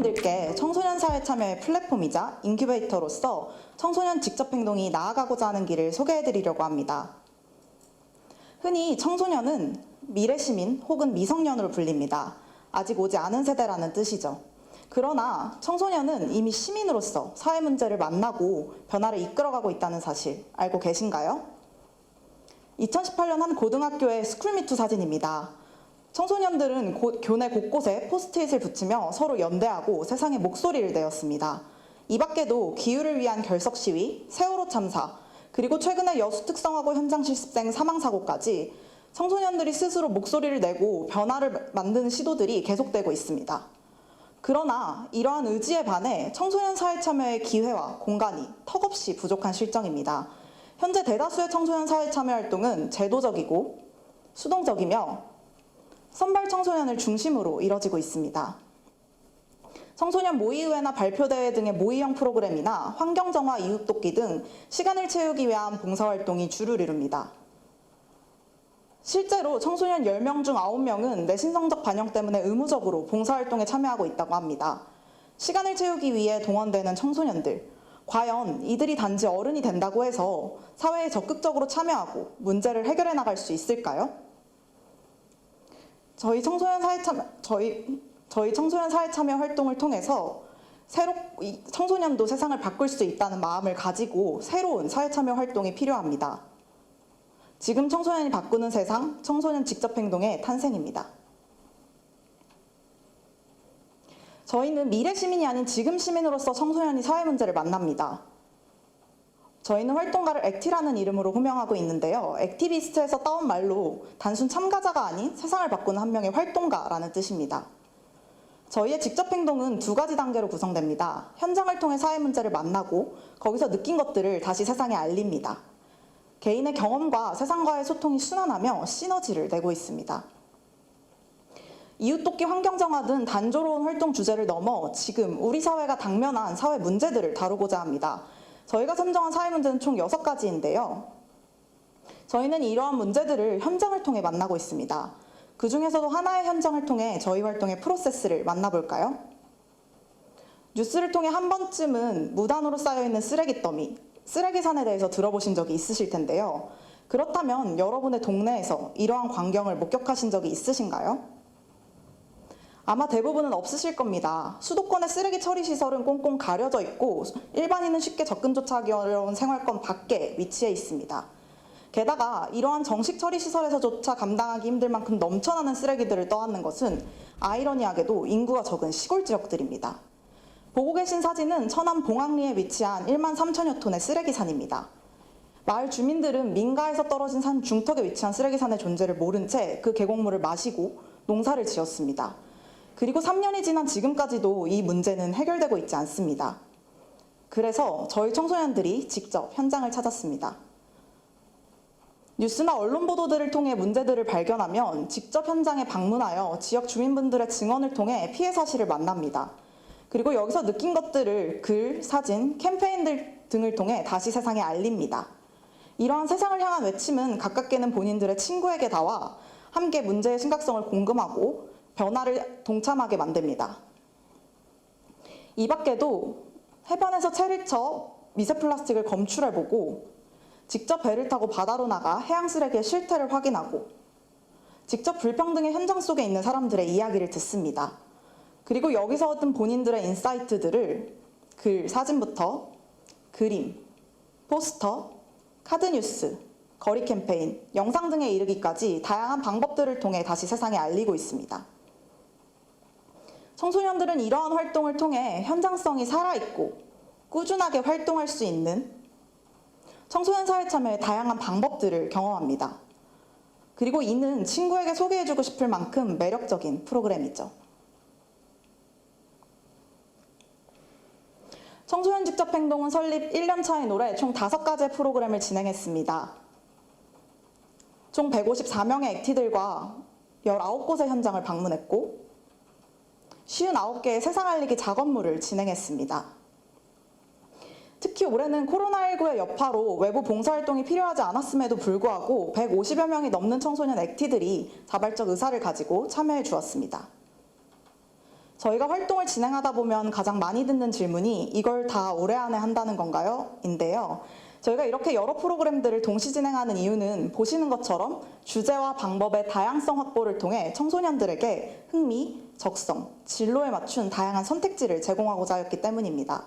여러분들께 청소년 사회 참여의 플랫폼이자 인큐베이터로서 청소년 직접행동이 나아가고자 하는 길을 소개해드리려고 합니다. 흔히 청소년은 미래시민 혹은 미성년으로 불립니다. 아직 오지 않은 세대라는 뜻이죠. 그러나 청소년은 이미 시민으로서 사회 문제를 만나고 변화를 이끌어가고 있다는 사실 알고 계신가요? 2018년 한 고등학교의 스쿨미투 사진입니다. 청소년들은 교내 곳곳에 포스트잇을 붙이며 서로 연대하고 세상에 목소리를 내었습니다. 이 밖에도 기후를 위한 결석 시위, 세월호 참사, 그리고 최근에 여수 특성화고 현장 실습생 사망사고까지 청소년들이 스스로 목소리를 내고 변화를 만드는 시도들이 계속되고 있습니다. 그러나 이러한 의지에 반해 청소년 사회 참여의 기회와 공간이 턱없이 부족한 실정입니다. 현재 대다수의 청소년 사회 참여 활동은 제도적이고 수동적이며 선발 청소년을 중심으로 이뤄지고 있습니다. 청소년 모의의회나 발표대회 등의 모의형 프로그램이나 환경정화 이웃돕기 등 시간을 채우기 위한 봉사활동이 주를 이룹니다. 실제로 청소년 10명 중 9명은 내신 성적 반영 때문에 의무적으로 봉사활동에 참여하고 있다고 합니다. 시간을 채우기 위해 동원되는 청소년들, 과연 이들이 단지 어른이 된다고 해서 사회에 적극적으로 참여하고 문제를 해결해 나갈 수 있을까요? 저희 청소년 사회 참여 활동을 통해서 청소년도 세상을 바꿀 수 있다는 마음을 가지고 새로운 사회 참여 활동이 필요합니다. 지금 청소년이 바꾸는 세상, 청소년 직접행동의 탄생입니다. 저희는 미래 시민이 아닌 지금 시민으로서 청소년이 사회 문제를 만납니다. 저희는 활동가를 액티라는 이름으로 호명하고 있는데요. 액티비스트에서 따온 말로 단순 참가자가 아닌 세상을 바꾸는 한 명의 활동가라는 뜻입니다. 저희의 직접행동은 두 가지 단계로 구성됩니다. 현장을 통해 사회 문제를 만나고 거기서 느낀 것들을 다시 세상에 알립니다. 개인의 경험과 세상과의 소통이 순환하며 시너지를 내고 있습니다. 이웃돕기 환경정화 등 단조로운 활동 주제를 넘어 지금 우리 사회가 당면한 사회 문제들을 다루고자 합니다. 저희가 선정한 사회 문제는 총 6가지인데요. 저희는 이러한 문제들을 현장을 통해 만나고 있습니다. 그 중에서도 하나의 현장을 통해 저희 활동의 프로세스를 만나볼까요? 뉴스를 통해 한 번쯤은 무단으로 쌓여있는 쓰레기 더미, 쓰레기산에 대해서 들어보신 적이 있으실 텐데요. 그렇다면 여러분의 동네에서 이러한 광경을 목격하신 적이 있으신가요? 아마 대부분은 없으실 겁니다. 수도권의 쓰레기 처리 시설은 꽁꽁 가려져 있고 일반인은 쉽게 접근조차 하기 어려운 생활권 밖에 위치해 있습니다. 게다가 이러한 정식 처리 시설에서조차 감당하기 힘들 만큼 넘쳐나는 쓰레기들을 떠안는 것은 아이러니하게도 인구가 적은 시골 지역들입니다. 보고 계신 사진은 천안 봉황리에 위치한 1만 3천여 톤의 쓰레기산입니다. 마을 주민들은 민가에서 떨어진 산 중턱에 위치한 쓰레기산의 존재를 모른 채 그 계곡물을 마시고 농사를 지었습니다. 그리고 3년이 지난 지금까지도 이 문제는 해결되고 있지 않습니다. 그래서 저희 청소년들이 직접 현장을 찾았습니다. 뉴스나 언론 보도들을 통해 문제들을 발견하면 직접 현장에 방문하여 지역 주민분들의 증언을 통해 피해 사실을 만납니다. 그리고 여기서 느낀 것들을 글, 사진, 캠페인들 등을 통해 다시 세상에 알립니다. 이러한 세상을 향한 외침은 가깝게는 본인들의 친구에게 닿아 함께 문제의 심각성을 공감하고 변화를 동참하게 만듭니다. 이 밖에도 해변에서 채를 쳐 미세 플라스틱을 검출해보고 직접 배를 타고 바다로 나가 해양 쓰레기의 실태를 확인하고 직접 불평등의 현장 속에 있는 사람들의 이야기를 듣습니다. 그리고 여기서 얻은 본인들의 인사이트들을 글, 사진부터 그림, 포스터, 카드뉴스, 거리 캠페인, 영상 등에 이르기까지 다양한 방법들을 통해 다시 세상에 알리고 있습니다. 청소년들은 이러한 활동을 통해 현장성이 살아있고 꾸준하게 활동할 수 있는 청소년 사회 참여의 다양한 방법들을 경험합니다. 그리고 이는 친구에게 소개해주고 싶을 만큼 매력적인 프로그램이죠. 청소년 직접행동은 설립 1년 차인 올해 총 5가지의 프로그램을 진행했습니다. 총 154명의 액티들과 19곳의 현장을 방문했고 59개의 세상 알리기 작업물을 진행했습니다. 특히 올해는 코로나19의 여파로 외부 봉사활동이 필요하지 않았음에도 불구하고 150여 명이 넘는 청소년 액티들이 자발적 의사를 가지고 참여해 주었습니다. 저희가 활동을 진행하다 보면 가장 많이 듣는 질문이 이걸 다 올해 안에 한다는 건가요? 인데요. 저희가 이렇게 여러 프로그램들을 동시 진행하는 이유는 보시는 것처럼 주제와 방법의 다양성 확보를 통해 청소년들에게 흥미, 적성, 진로에 맞춘 다양한 선택지를 제공하고자 하였기 때문입니다.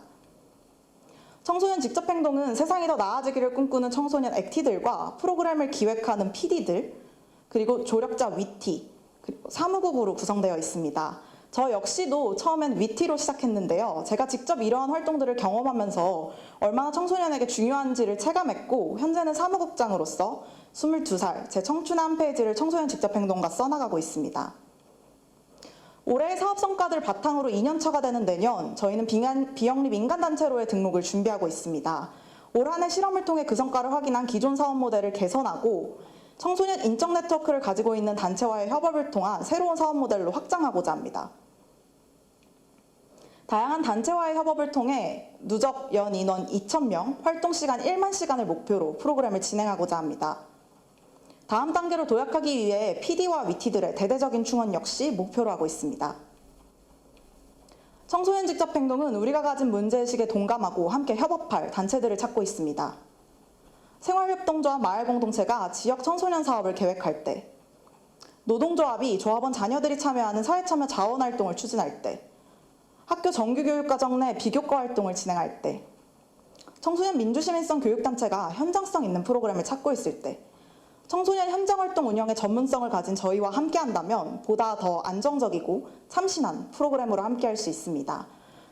청소년 직접 행동은 세상이 더 나아지기를 꿈꾸는 청소년 액티들과 프로그램을 기획하는 PD들, 그리고 조력자 위티, 그리고 사무국으로 구성되어 있습니다. 저 역시도 처음엔 위티로 시작했는데요. 제가 직접 이러한 활동들을 경험하면서 얼마나 청소년에게 중요한지를 체감했고 현재는 사무국장으로서 22살 제 청춘의 한 페이지를 청소년 직접 행동과 써나가고 있습니다. 올해의 사업 성과들 바탕으로 2년차가 되는 내년 저희는 비영리 민간단체로의 등록을 준비하고 있습니다. 올 한 해 실험을 통해 그 성과를 확인한 기존 사업 모델을 개선하고 청소년 인적 네트워크를 가지고 있는 단체와의 협업을 통한 새로운 사업 모델로 확장하고자 합니다. 다양한 단체와의 협업을 통해 누적 연 인원 2,000명, 활동 시간 1만 시간을 목표로 프로그램을 진행하고자 합니다. 다음 단계로 도약하기 위해 PD와 위티들의 대대적인 충원 역시 목표로 하고 있습니다. 청소년 직접 행동은 우리가 가진 문제의식에 동감하고 함께 협업할 단체들을 찾고 있습니다. 생활협동조합 마을공동체가 지역 청소년 사업을 계획할 때, 노동조합이 조합원 자녀들이 참여하는 사회참여 자원활동을 추진할 때, 학교 정규교육과정 내 비교과 활동을 진행할 때, 청소년 민주시민성 교육단체가 현장성 있는 프로그램을 찾고 있을 때, 청소년 현장활동 운영의 전문성을 가진 저희와 함께한다면 보다 더 안정적이고 참신한 프로그램으로 함께할 수 있습니다.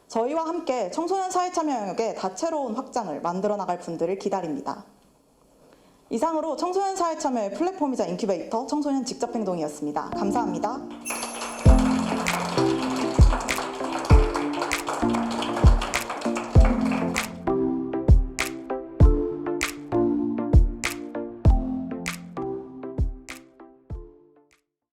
저희와 함께 청소년 사회참여 영역의 다채로운 확장을 만들어 나갈 분들을 기다립니다. 이상으로 청소년 사회참여의 플랫폼이자 인큐베이터 청소년 직접행동이었습니다. 감사합니다.